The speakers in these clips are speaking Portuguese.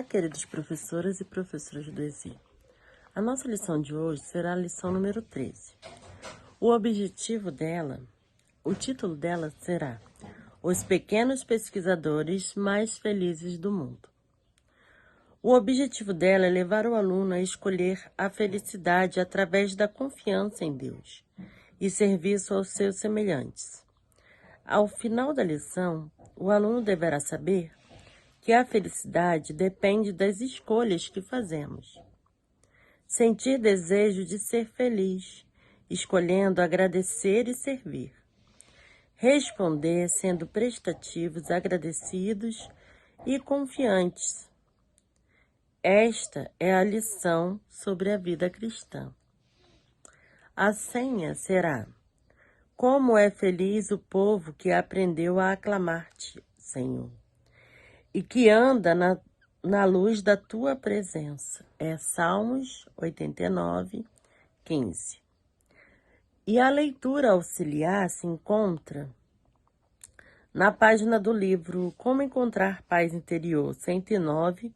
Olá, queridos professoras e professoras do ESI. A nossa lição de hoje será a lição número 13. O título dela será Os Pequenos Pesquisadores Mais Felizes do Mundo. O objetivo dela é levar o aluno a escolher a felicidade através da confiança em Deus e serviço aos seus semelhantes. Ao final da lição, o aluno deverá saber que a felicidade depende das escolhas que fazemos. Sentir desejo de ser feliz, escolhendo agradecer e servir. Responder sendo prestativos, agradecidos e confiantes. Esta é a lição sobre a vida cristã. A senha será: como é feliz o povo que aprendeu a aclamar-te, Senhor, e que anda na luz da tua presença. É Salmos 89, 15. E a leitura auxiliar se encontra na página do livro Como Encontrar Paz Interior, 109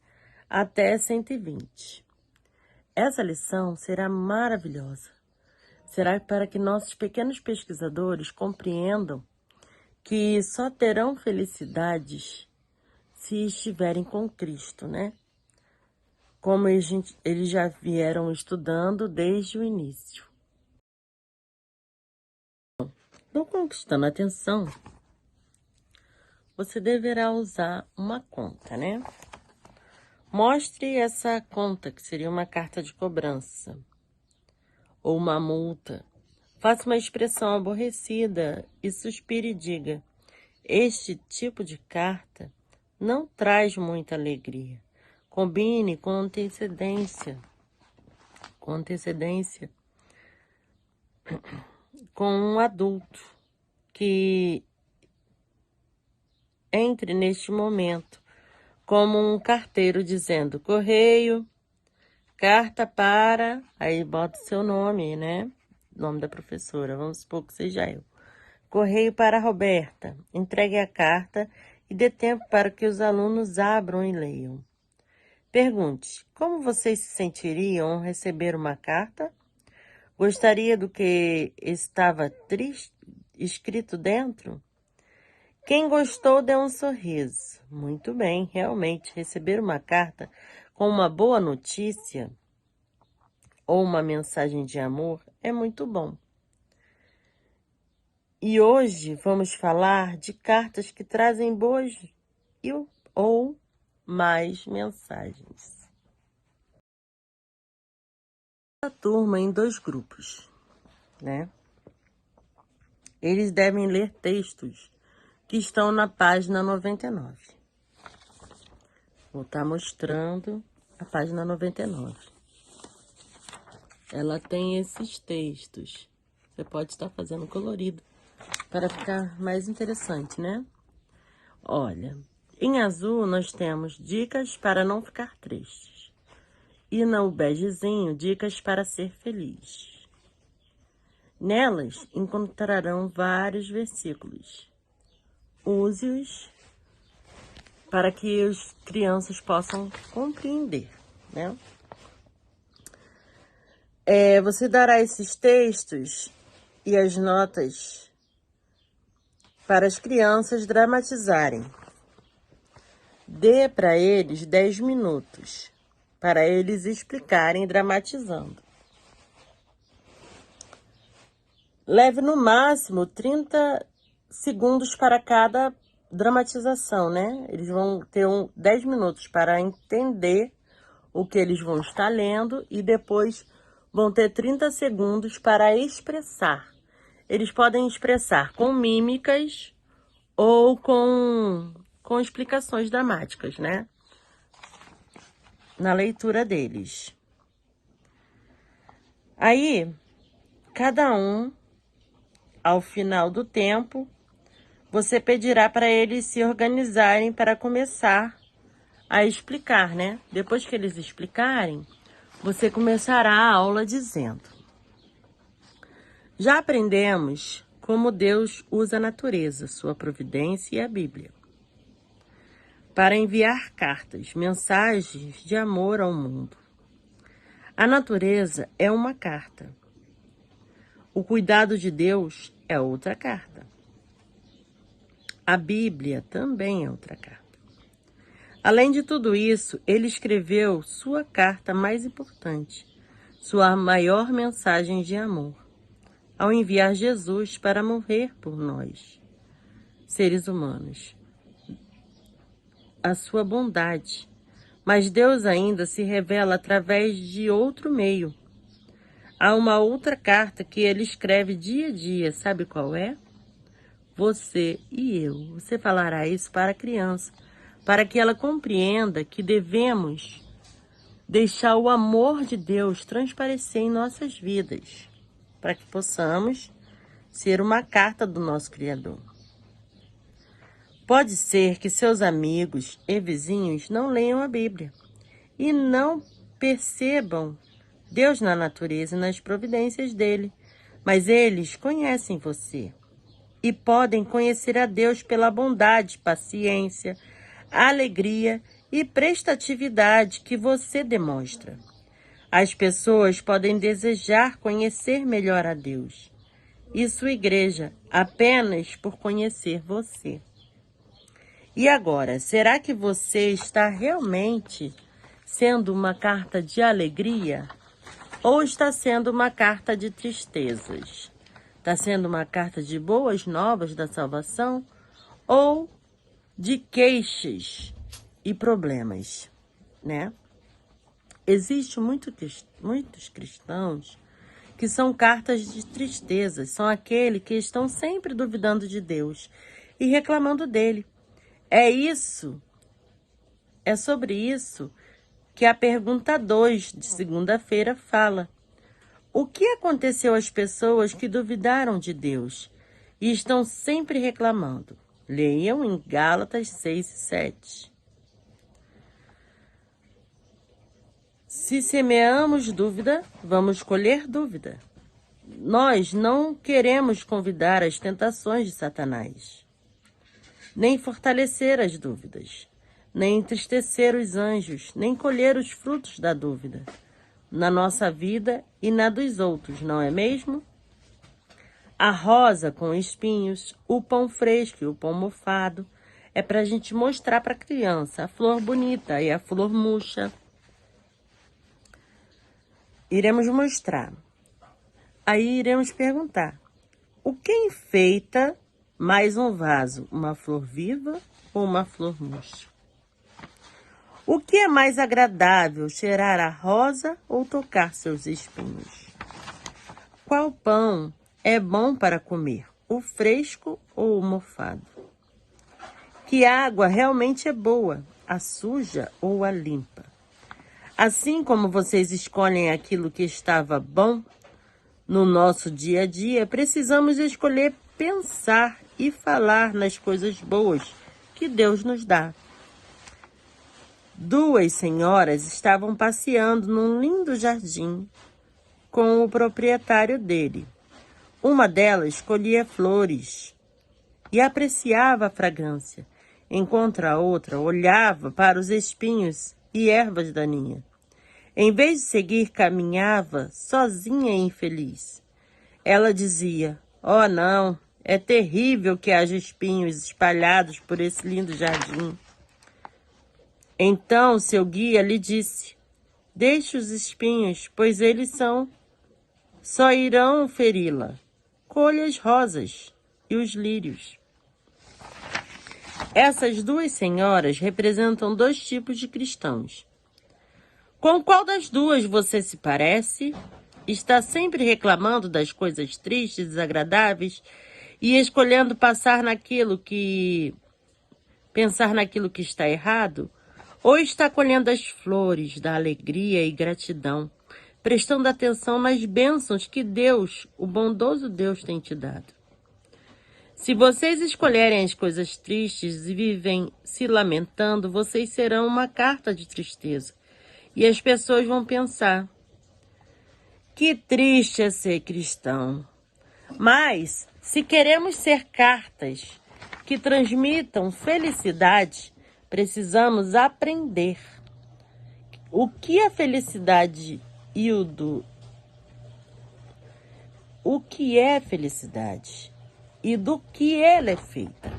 até 120. Essa lição será maravilhosa. Será para que nossos pequenos pesquisadores compreendam que só terão felicidades se estiverem com Cristo, né? Como eles já vieram estudando desde o início. No Conquistando a Atenção, você deverá usar uma conta, né? Mostre essa conta, que seria uma carta de cobrança ou uma multa. Faça uma expressão aborrecida e suspire e diga: este tipo de carta não traz muita alegria. Combine com antecedência com um adulto que entre neste momento como um carteiro dizendo: correio, carta para, aí bota o seu nome, né? Nome da professora, vamos supor que seja eu. Correio para Roberta. Entregue a carta e dê tempo para que os alunos abram e leiam. Pergunte: como vocês se sentiriam ao receber uma carta? Gostaria do que estava escrito dentro? Quem gostou, dê um sorriso. Muito bem, realmente, receber uma carta com uma boa notícia ou uma mensagem de amor é muito bom. E hoje vamos falar de cartas que trazem boas ou mais mensagens. A turma em 2 grupos, né? Eles devem ler textos que estão na página 99. Vou estar mostrando a página 99. Ela tem esses textos. Você pode estar fazendo colorido para ficar mais interessante, né? Olha, em azul nós temos dicas para não ficar tristes. E no begezinho, dicas para ser feliz. Nelas encontrarão vários versículos. Use-os para que as crianças possam compreender, né? Você dará esses textos e as notas para as crianças dramatizarem. Dê para eles 10 minutos para eles explicarem dramatizando. Leve no máximo 30 segundos para cada dramatização, né? Eles vão ter 10 minutos para entender o que eles vão estar lendo e depois vão ter 30 segundos para expressar. Eles podem expressar com mímicas ou com explicações dramáticas, né? Na leitura deles. Aí, cada um, ao final do tempo, você pedirá para eles se organizarem para começar a explicar, né? Depois que eles explicarem, você começará a aula dizendo: já aprendemos como Deus usa a natureza, sua providência e a Bíblia. para enviar cartas, mensagens de amor ao mundo. A natureza é uma carta. O cuidado de Deus é outra carta. A Bíblia também é outra carta. Além de tudo isso, ele escreveu sua carta mais importante, sua maior mensagem de amor, ao enviar Jesus para morrer por nós, seres humanos. A sua bondade. Mas Deus ainda se revela através de outro meio. Há uma outra carta que ele escreve dia a dia, sabe qual é? Você e eu. Você falará isso para a criança, para que ela compreenda que devemos deixar o amor de Deus transparecer em nossas vidas, para que possamos ser uma carta do nosso Criador. Pode ser que seus amigos e vizinhos não leiam a Bíblia e não percebam Deus na natureza e nas providências dele, mas eles conhecem você e podem conhecer a Deus pela bondade, paciência, alegria e prestatividade que você demonstra. As pessoas podem desejar conhecer melhor a Deus e sua igreja apenas por conhecer você. E agora, será que você está realmente sendo uma carta de alegria ou está sendo uma carta de tristezas? Está sendo uma carta de boas novas da salvação ou de queixas e problemas, né? Existem muitos cristãos que são cartas de tristezas, são aqueles que estão sempre duvidando de Deus e reclamando dele. É sobre isso que a pergunta 2 de segunda-feira fala. O que aconteceu às pessoas que duvidaram de Deus e estão sempre reclamando? Leiam em Gálatas 6 e 7. Se semeamos dúvida, vamos colher dúvida. Nós não queremos convidar as tentações de Satanás, nem fortalecer as dúvidas, nem entristecer os anjos, nem colher os frutos da dúvida na nossa vida e na dos outros, não é mesmo? A rosa com espinhos, o pão fresco e o pão mofado é para a gente mostrar para a criança a flor bonita e a flor murcha. Iremos mostrar. Aí iremos perguntar: o que enfeita mais um vaso, uma flor viva ou uma flor murcha? O que é mais agradável, cheirar a rosa ou tocar seus espinhos? Qual pão é bom para comer, o fresco ou o mofado? Que água realmente é boa, a suja ou a limpa? Assim como vocês escolhem aquilo que estava bom no nosso dia a dia, precisamos escolher pensar e falar nas coisas boas que Deus nos dá. 2 senhoras estavam passeando num lindo jardim com o proprietário dele. Uma delas colhia flores e apreciava a fragrância, enquanto a outra olhava para os espinhos e ervas daninhas. Em vez de seguir, caminhava sozinha e infeliz. Ela dizia: "Oh, não, é terrível que haja espinhos espalhados por esse lindo jardim." Então seu guia lhe disse: "Deixe os espinhos, pois eles só irão feri-la. Colha as rosas e os lírios." Essas 2 senhoras representam 2 tipos de cristãos. Com qual das 2 você se parece? Está sempre reclamando das coisas tristes, desagradáveis e escolhendo pensar naquilo que está errado? Ou está colhendo as flores da alegria e gratidão, prestando atenção nas bênçãos que Deus, o bondoso Deus, tem te dado? Se vocês escolherem as coisas tristes e vivem se lamentando, vocês serão uma carta de tristeza. E as pessoas vão pensar: que triste é ser cristão. Mas, se queremos ser cartas que transmitam felicidade, precisamos aprender o que a felicidade e o que é felicidade e do que ela é feita.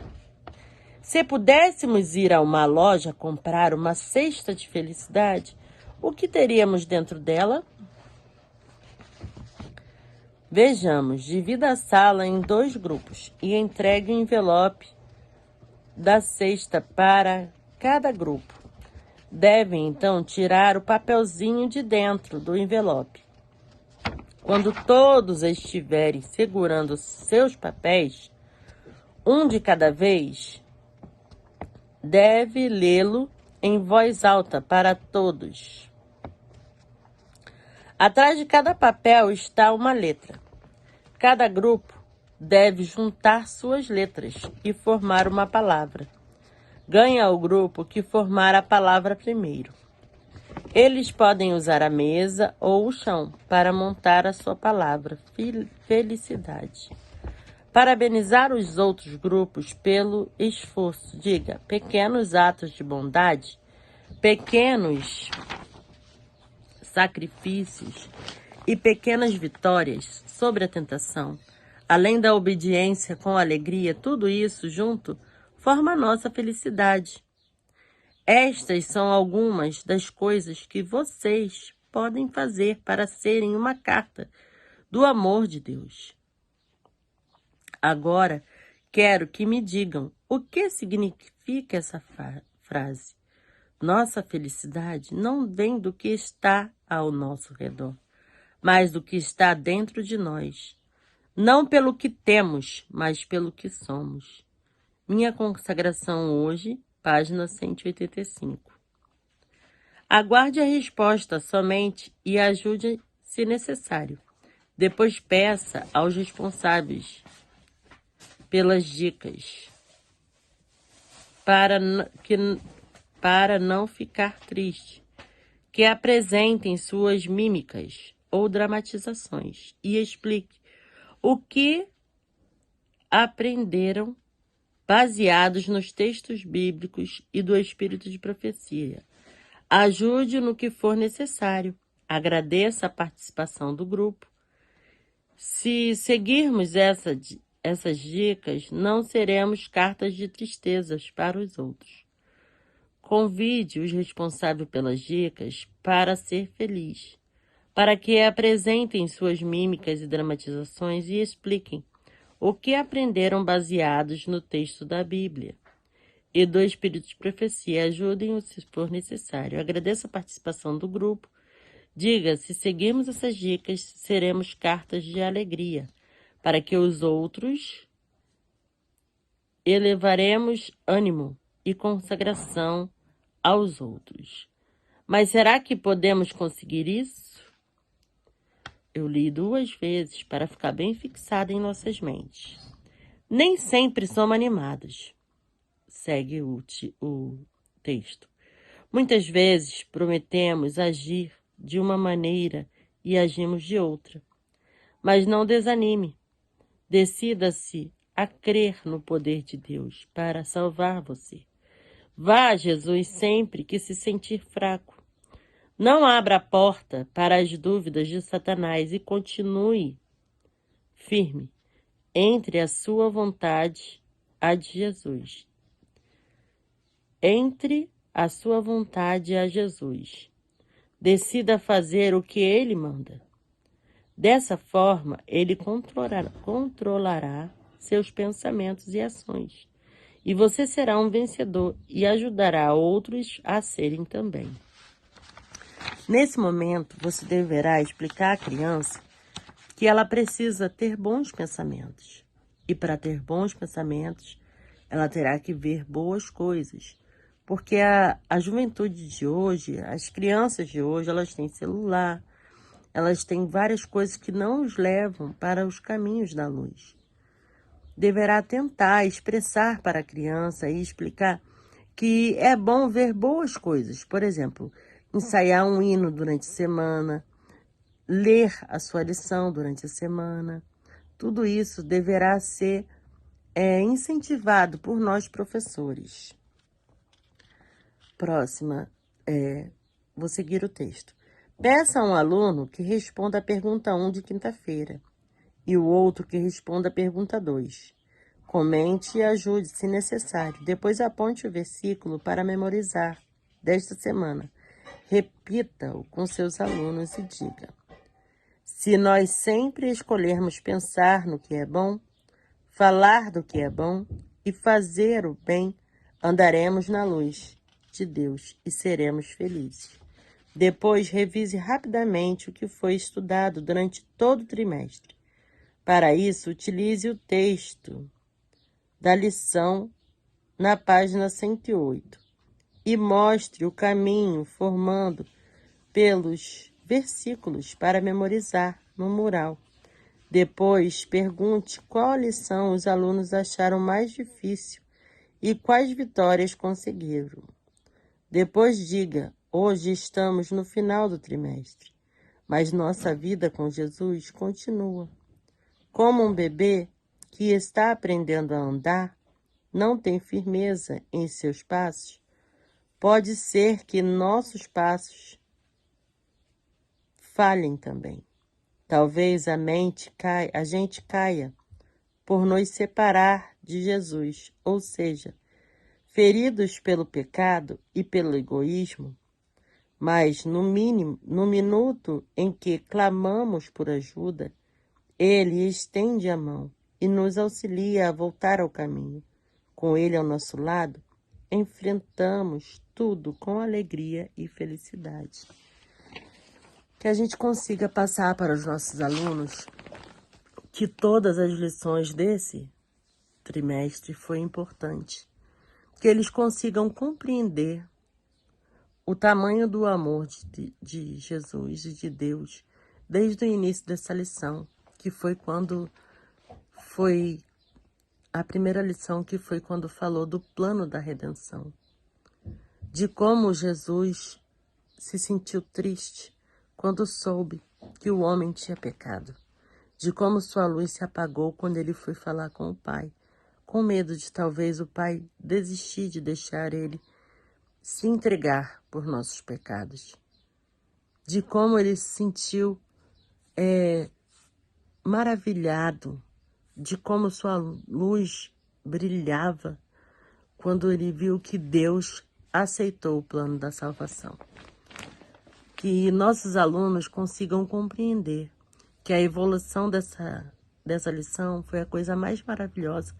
Se pudéssemos ir a uma loja comprar uma cesta de felicidade, o que teríamos dentro dela? Vejamos, divida a sala em 2 grupos e entregue o envelope da cesta para cada grupo. Devem, então, tirar o papelzinho de dentro do envelope. Quando todos estiverem segurando seus papéis, um de cada vez, deve lê-lo em voz alta para todos. Atrás de cada papel está uma letra. Cada grupo deve juntar suas letras e formar uma palavra. Ganha o grupo que formar a palavra primeiro. Eles podem usar a mesa ou o chão para montar a sua palavra, felicidade. Parabenizar os outros grupos pelo esforço. Diga, pequenos atos de bondade, pequenos sacrifícios e pequenas vitórias sobre a tentação, além da obediência com alegria, tudo isso junto forma a nossa felicidade. Estas são algumas das coisas que vocês podem fazer para serem uma carta do amor de Deus. Agora, quero que me digam o que significa essa frase. Nossa felicidade não vem do que está ao nosso redor, mas do que está dentro de nós. Não pelo que temos, mas pelo que somos. Minha consagração hoje, página 185. Aguarde a resposta somente e ajude se necessário. Depois peça aos responsáveis pelas dicas para não ficar triste, que apresentem suas mímicas ou dramatizações e explique o que aprenderam baseados nos textos bíblicos e do espírito de profecia. Ajude no que for necessário. Agradeça a participação do grupo. Se seguirmos essas dicas, não seremos cartas de tristezas para os outros. Convide os responsáveis pelas dicas para ser feliz, para que apresentem suas mímicas e dramatizações e expliquem o que aprenderam baseados no texto da Bíblia e do Espírito de Profecia. Ajudem-o se for necessário. Agradeça a participação do grupo. Diga, se seguirmos essas dicas, seremos cartas de alegria, para que os outros elevaremos ânimo e consagração aos outros. Mas será que podemos conseguir isso? Eu li 2 vezes para ficar bem fixado em nossas mentes. Nem sempre somos animados. Segue o texto. Muitas vezes prometemos agir de uma maneira e agimos de outra. Mas não desanime. Decida-se a crer no poder de Deus para salvar você. Vá a Jesus sempre que se sentir fraco. Não abra a porta para as dúvidas de Satanás e continue firme entre a sua vontade e a de Jesus. Entre a sua vontade e a Jesus. Decida fazer o que ele manda. Dessa forma, ele controlará seus pensamentos e ações. E você será um vencedor e ajudará outros a serem também. Nesse momento, você deverá explicar à criança que ela precisa ter bons pensamentos. E para ter bons pensamentos, ela terá que ver boas coisas. Porque a juventude de hoje, as crianças de hoje, elas têm celular, elas têm várias coisas que não os levam para os caminhos da luz. Deverá tentar expressar para a criança e explicar que é bom ver boas coisas. Por exemplo, ensaiar um hino durante a semana, ler a sua lição durante a semana. Tudo isso deverá ser incentivado por nós professores. Próxima, vou seguir o texto. Peça a um aluno que responda a pergunta 1 de quinta-feira e o outro que responda a pergunta 2. Comente e ajude, se necessário. Depois aponte o versículo para memorizar desta semana. Repita-o com seus alunos e diga: se nós sempre escolhermos pensar no que é bom, falar do que é bom e fazer o bem, andaremos na luz de Deus e seremos felizes. Depois, revise rapidamente o que foi estudado durante todo o trimestre. Para isso, utilize o texto da lição na página 108 e mostre o caminho formando pelos versículos para memorizar no mural. Depois, pergunte qual lição os alunos acharam mais difícil e quais vitórias conseguiram. Depois diga: hoje estamos no final do trimestre, mas nossa vida com Jesus continua. Como um bebê que está aprendendo a andar, não tem firmeza em seus passos, pode ser que nossos passos falhem também. Talvez a gente caia por nos separar de Jesus, ou seja, feridos pelo pecado e pelo egoísmo, mas no minuto em que clamamos por ajuda, Ele estende a mão e nos auxilia a voltar ao caminho. Com Ele ao nosso lado, enfrentamos tudo com alegria e felicidade. Que a gente consiga passar para os nossos alunos que todas as lições desse trimestre foi importante. Que eles consigam compreender o tamanho do amor de Jesus e de Deus desde o início dessa lição, que foi a primeira lição, que foi quando falou do plano da redenção, de como Jesus se sentiu triste quando soube que o homem tinha pecado, de como sua luz se apagou quando ele foi falar com o Pai, com medo de talvez o Pai desistir de deixar ele se entregar por nossos pecados, de como ele se sentiu maravilhado, de como sua luz brilhava quando ele viu que Deus aceitou o plano da salvação. Que nossos alunos consigam compreender que a evolução dessa lição foi a coisa mais maravilhosa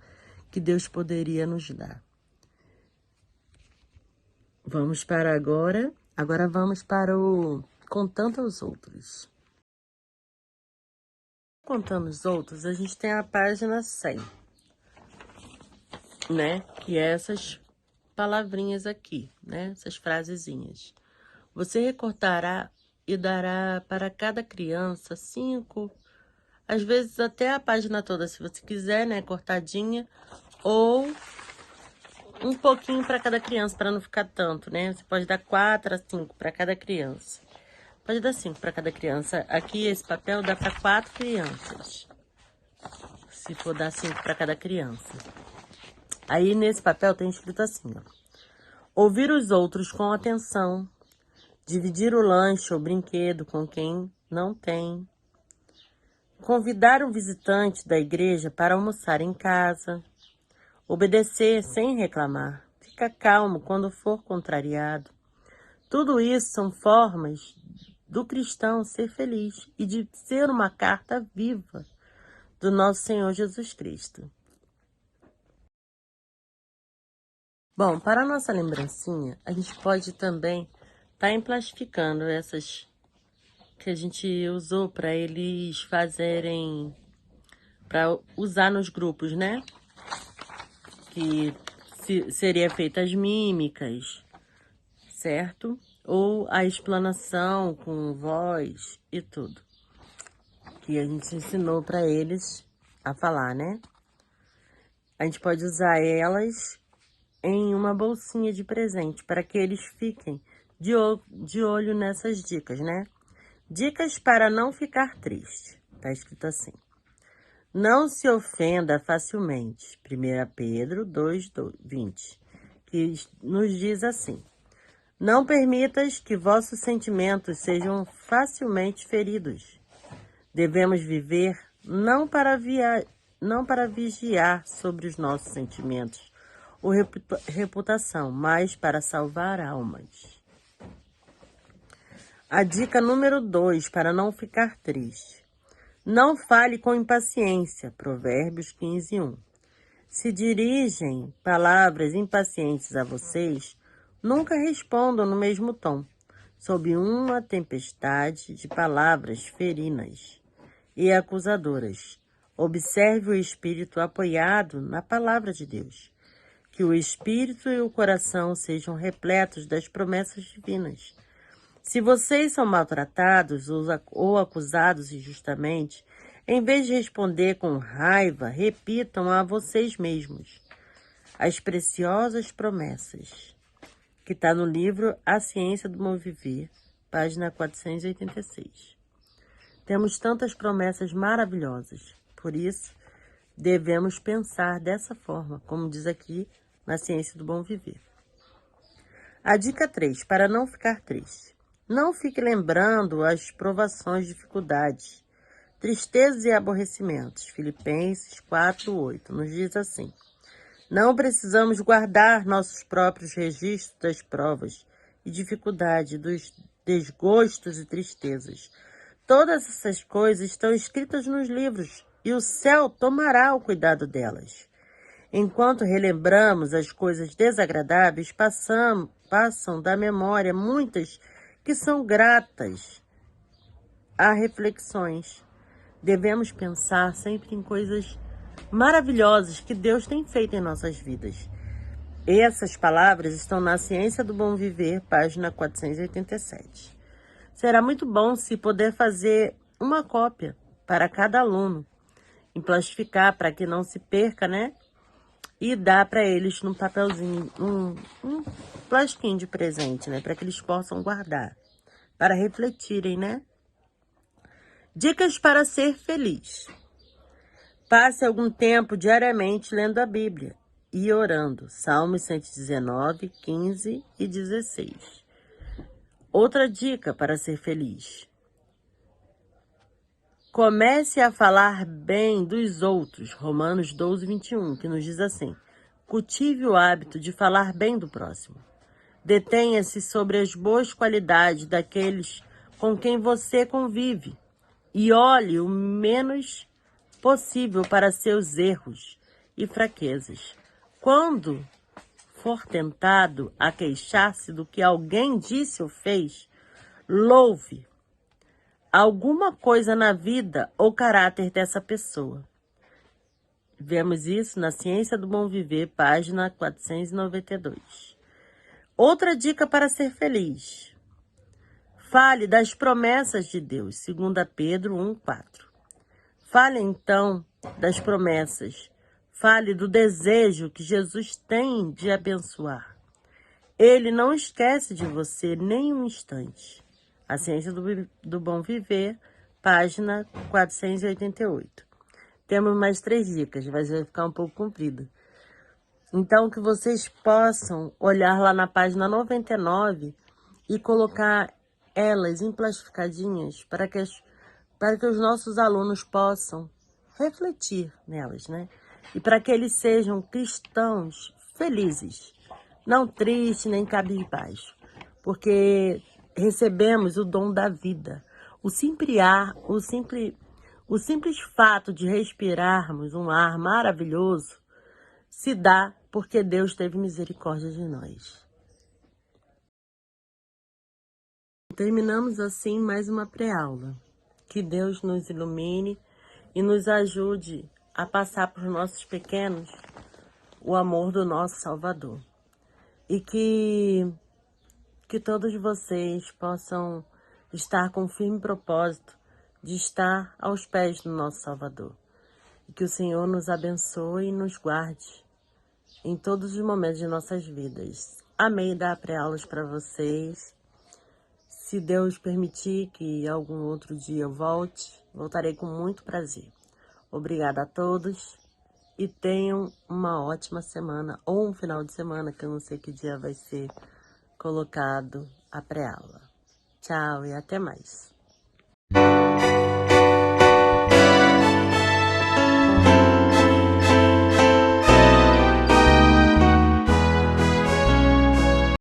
que Deus poderia nos dar. Vamos para agora vamos para o Contando aos Outros. Contando os Outros, a gente tem a página 100, né? Que é essas palavrinhas aqui, né? Essas frasezinhas. Você recortará e dará para cada criança 5, às vezes até a página toda, se você quiser, né? Cortadinha, ou um pouquinho para cada criança, para não ficar tanto, né? Você pode dar 4 a 5 para cada criança. Pode dar 5 para cada criança. Aqui, esse papel dá para 4 crianças. Se for dar 5 para cada criança. Aí, nesse papel, tem escrito assim, ó: ouvir os outros com atenção. Dividir o lanche ou brinquedo com quem não tem. Convidar um visitante da igreja para almoçar em casa. Obedecer sem reclamar. Fica calmo quando for contrariado. Tudo isso são formas do cristão ser feliz e de ser uma carta viva do nosso Senhor Jesus Cristo. Bom, para a nossa lembrancinha, a gente pode também estar emplastificando essas que a gente usou para eles fazerem, para usar nos grupos, né? Que seria feita as mímicas, certo? Ou a explanação com voz e tudo. Que a gente ensinou para eles a falar, né? A gente pode usar elas em uma bolsinha de presente para que eles fiquem de olho nessas dicas, né? Dicas para não ficar triste. Tá escrito assim: não se ofenda facilmente. 1 Pedro 2:20, que nos diz assim: Não permitas que vossos sentimentos sejam facilmente feridos. Devemos viver não para vigiar sobre os nossos sentimentos ou reputação, mas para salvar almas. A dica número 2, para não ficar triste. Não fale com impaciência, Provérbios 15:1. Se dirigem palavras impacientes a vocês, nunca respondam no mesmo tom, sob uma tempestade de palavras ferinas e acusadoras. Observe o espírito apoiado na palavra de Deus. Que o espírito e o coração sejam repletos das promessas divinas. Se vocês são maltratados ou acusados injustamente, em vez de responder com raiva, repitam a vocês mesmos as preciosas promessas, que está no livro A Ciência do Bom Viver, página 486. Temos tantas promessas maravilhosas, por isso devemos pensar dessa forma, como diz aqui na Ciência do Bom Viver. A dica 3, para não ficar triste. Não fique lembrando as provações, dificuldades, tristezas e aborrecimentos. Filipenses 4:8 nos diz assim: não precisamos guardar nossos próprios registros das provas e dificuldades, dos desgostos e tristezas. Todas essas coisas estão escritas nos livros e o céu tomará o cuidado delas. Enquanto relembramos as coisas desagradáveis, passam da memória muitas que são gratas a reflexões. Devemos pensar sempre em coisas maravilhosas que Deus tem feito em nossas vidas. Essas palavras estão na Ciência do Bom Viver, página 487. Será muito bom se puder fazer uma cópia para cada aluno, em plastificar para que não se perca, né? E dar para eles num papelzinho, um plastiquinho de presente, né? Para que eles possam guardar, para refletirem, né? Dicas para ser feliz. Passe algum tempo diariamente lendo a Bíblia e orando. Salmos 119, 15 e 16. Outra dica para ser feliz. Comece a falar bem dos outros. Romanos 12, 21, que nos diz assim: cultive o hábito de falar bem do próximo. Detenha-se sobre as boas qualidades daqueles com quem você convive e olhe o menos possível para seus erros e fraquezas. Quando for tentado a queixar-se do que alguém disse ou fez, louve alguma coisa na vida ou caráter dessa pessoa. Vemos isso na Ciência do Bom Viver, página 492. Outra dica para ser feliz. Fale das promessas de Deus, 2 Pedro 1:4. Fale então das promessas. Fale do desejo que Jesus tem de abençoar. Ele não esquece de você nem um instante. A Ciência do Bom Viver, página 488. Temos mais 3 dicas, mas vai ficar um pouco comprido. Então, que vocês possam olhar lá na página 99 e colocar elas emplastificadinhas para que os nossos alunos possam refletir nelas, né? E para que eles sejam cristãos felizes, não tristes nem cabisbaixos, porque recebemos o dom da vida. O simples fato de respirarmos um ar maravilhoso se dá porque Deus teve misericórdia de nós. Terminamos assim mais uma pré-aula. Que Deus nos ilumine e nos ajude a passar para os nossos pequenos o amor do nosso Salvador. E que todos vocês possam estar com o firme propósito de estar aos pés do nosso Salvador. E que o Senhor nos abençoe e nos guarde em todos os momentos de nossas vidas. Amei dar pré-aulas para vocês. Se Deus permitir que algum outro dia eu voltarei com muito prazer. Obrigada a todos e tenham uma ótima semana ou um final de semana, que eu não sei que dia vai ser colocado a pré-aula. Tchau e até mais.